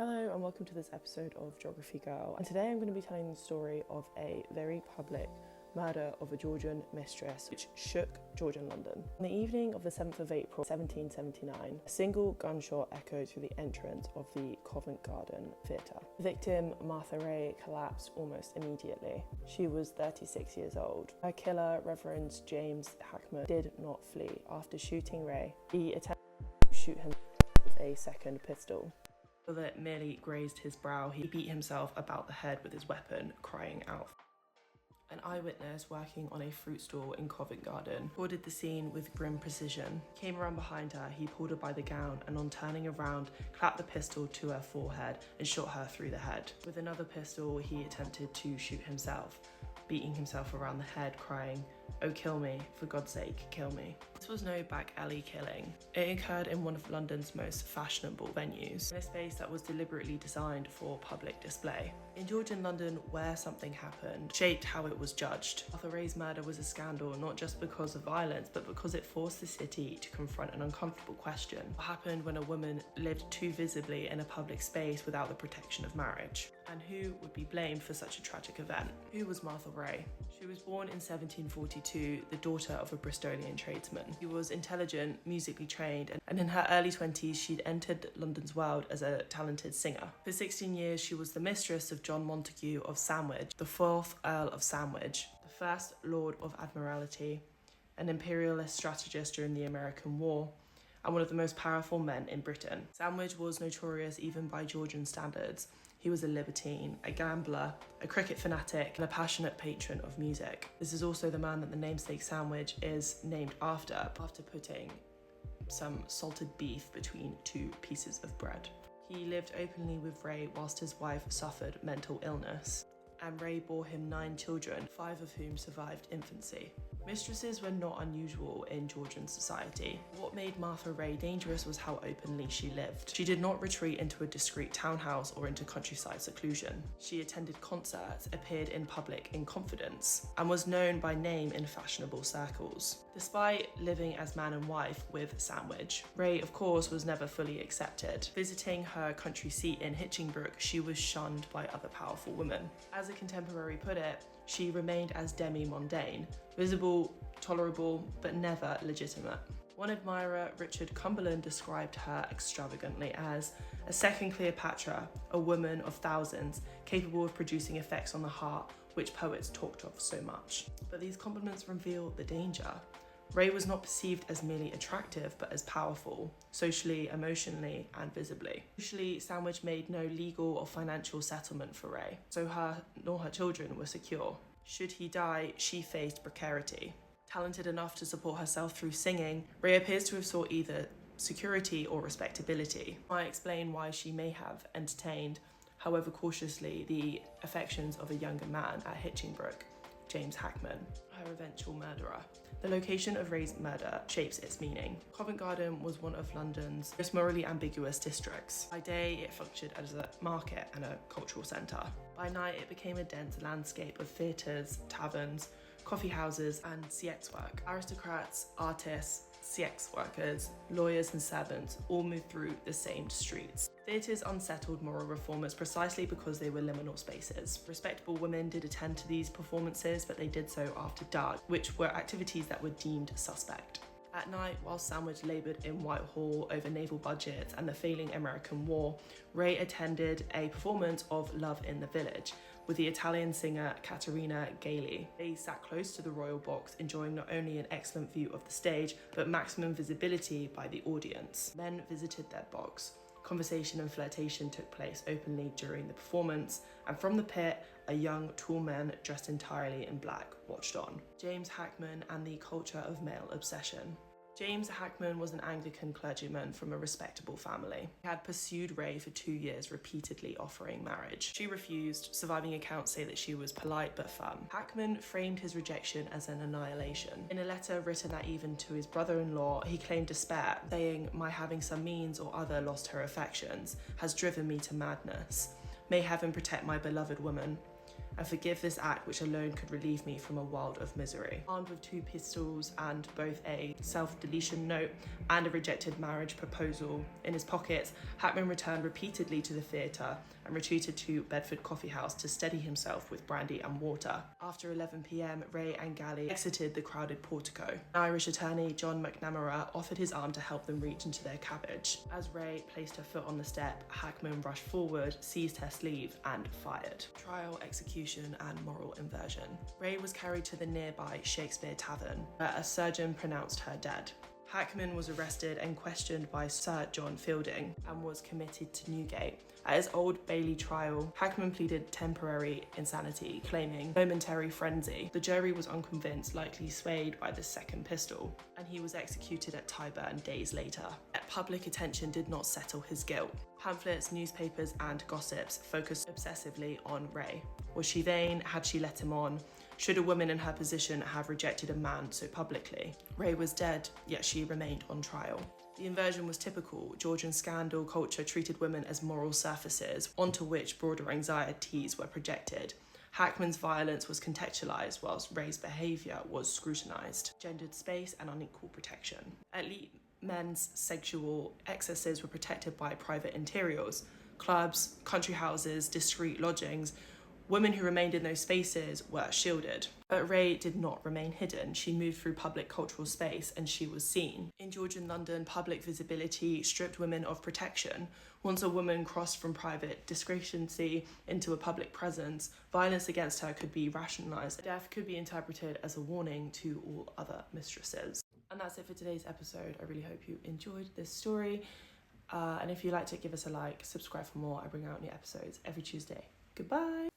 Hello and welcome to this episode of Geography Girl, and today I'm going to be telling the story of a very public murder of a Georgian mistress which shook Georgian London. On the evening of the 7th of April 1779, a single gunshot echoed through the entrance of the Covent Garden Theatre. The victim, Martha Ray, collapsed almost immediately. She was 36 years old. Her killer, Reverend James Hackman, did not flee. After shooting Ray, he attempted to shoot him with a second pistol. The bullet merely grazed his brow. He beat himself about the head with his weapon, crying out. An eyewitness working on a fruit stall in Covent Garden recorded the scene with grim precision. He came around behind her, he pulled her by the gown, and on turning around, clapped the pistol to her forehead and shot her through the head. With another pistol, he attempted to shoot himself, beating himself around the head, crying, "Oh, kill me, for God's sake, kill me." This was no back alley killing. It occurred in one of London's most fashionable venues, in a space that was deliberately designed for public display. In Georgian London, where something happened shaped how it was judged. Martha Ray's murder was a scandal not just because of violence, but because it forced the city to confront an uncomfortable question. What happened when a woman lived too visibly in a public space without the protection of marriage? And who would be blamed for such a tragic event? Who was Martha Ray? She was born in 1742, the daughter of a Bristolian tradesman. She was intelligent, musically trained, and in her early 20s she'd entered London's world as a talented singer. For 16 years she was the mistress of John Montague of Sandwich, the 4th Earl of Sandwich, the first Lord of Admiralty, an imperialist strategist during the American War, and one of the most powerful men in Britain. Sandwich was notorious even by Georgian standards. He was a libertine, a gambler, a cricket fanatic, and a passionate patron of music. This is also the man that the namesake sandwich is named after putting some salted beef between two pieces of bread. He lived openly with Ray whilst his wife suffered mental illness, and Ray bore him 9 children, 5 of whom survived infancy. Mistresses were not unusual in Georgian society. What made Martha Ray dangerous was how openly she lived. She did not retreat into a discreet townhouse or into countryside seclusion. She attended concerts, appeared in public in confidence, and was known by name in fashionable circles. Despite living as man and wife with Sandwich, Ray, of course, was never fully accepted. Visiting her country seat in Hitchingbrook, she was shunned by other powerful women. As a contemporary put it, she remained as demi-mondaine, visible, tolerable, but never legitimate. One admirer, Richard Cumberland, described her extravagantly as a second Cleopatra, a woman of thousands, capable of producing effects on the heart which poets talked of so much. But these compliments reveal the danger. Ray was not perceived as merely attractive, but as powerful, socially, emotionally, and visibly. Usually, Sandwich made no legal or financial settlement for Ray, so her nor her children were secure. Should he die, she faced precarity. Talented enough to support herself through singing, Ray appears to have sought either security or respectability. I explain why she may have entertained, however cautiously, the affections of a younger man at Hitchingbrook, James Hackman, her eventual murderer. The location of Ray's murder shapes its meaning. Covent Garden was one of London's most morally ambiguous districts. By day, it functioned as a market and a cultural centre. By night, it became a dense landscape of theatres, taverns, coffee houses, and CX work. Aristocrats, artists, CX workers, lawyers, and servants all moved through the same streets. Theatres unsettled moral reformers precisely because they were liminal spaces. Respectable women did attend to these performances, but they did so after dark, which were activities that were deemed suspect. At night, while Sandwich laboured in Whitehall over naval budgets and the failing American War, Ray attended a performance of Love in the Village with the Italian singer Caterina Gailey. They sat close to the royal box, enjoying not only an excellent view of the stage, but maximum visibility by the audience. Men visited their box. Conversation and flirtation took place openly during the performance, and from the pit, a young, tall man dressed entirely in black watched on. James Hackman and the culture of male obsession. James Hackman was an Anglican clergyman from a respectable family. He had pursued Ray for 2 years, repeatedly offering marriage. She refused. Surviving accounts say that she was polite but firm. Hackman framed his rejection as an annihilation. In a letter written that even to his brother-in-law, he claimed despair, saying, "My having some means or other lost her affections has driven me to madness. May heaven protect my beloved woman." and forgive this act which alone could relieve me from a world of misery. Armed with 2 pistols and both a self-deletion note and a rejected marriage proposal in his pockets, Hackman returned repeatedly to the theatre and retreated to Bedford Coffee House to steady himself with brandy and water. After 11 p.m, Ray and Galley exited the crowded portico. An Irish attorney, John McNamara, offered his arm to help them reach into their carriage. As Ray placed her foot on the step, Hackman rushed forward, seized her sleeve and fired. Trial, execution and moral inversion. Ray was carried to the nearby Shakespeare Tavern, where a surgeon pronounced her dead. Hackman was arrested and questioned by Sir John Fielding and was committed to Newgate. At his Old Bailey trial, Hackman pleaded temporary insanity, claiming momentary frenzy. The jury was unconvinced, likely swayed by the second pistol, and he was executed at Tyburn days later. Yet public attention did not settle his guilt. Pamphlets, newspapers and gossips focused obsessively on Ray. Was she vain? Had she let him on? Should a woman in her position have rejected a man so publicly? Ray was dead, yet she remained on trial. The inversion was typical. Georgian scandal culture treated women as moral surfaces onto which broader anxieties were projected. Hackman's violence was contextualised whilst Ray's behaviour was scrutinised. Gendered space and unequal protection. Elite men's sexual excesses were protected by private interiors, clubs, country houses, discreet lodgings. Women who remained in those spaces were shielded. But Ray did not remain hidden. She moved through public cultural space and she was seen. In Georgian London, public visibility stripped women of protection. Once a woman crossed from private discrepancy into a public presence, violence against her could be rationalised. Death could be interpreted as a warning to all other mistresses. And that's it for today's episode. I really hope you enjoyed this story. And if you liked it, give us a like, subscribe for more. I bring out new episodes every Tuesday. Goodbye.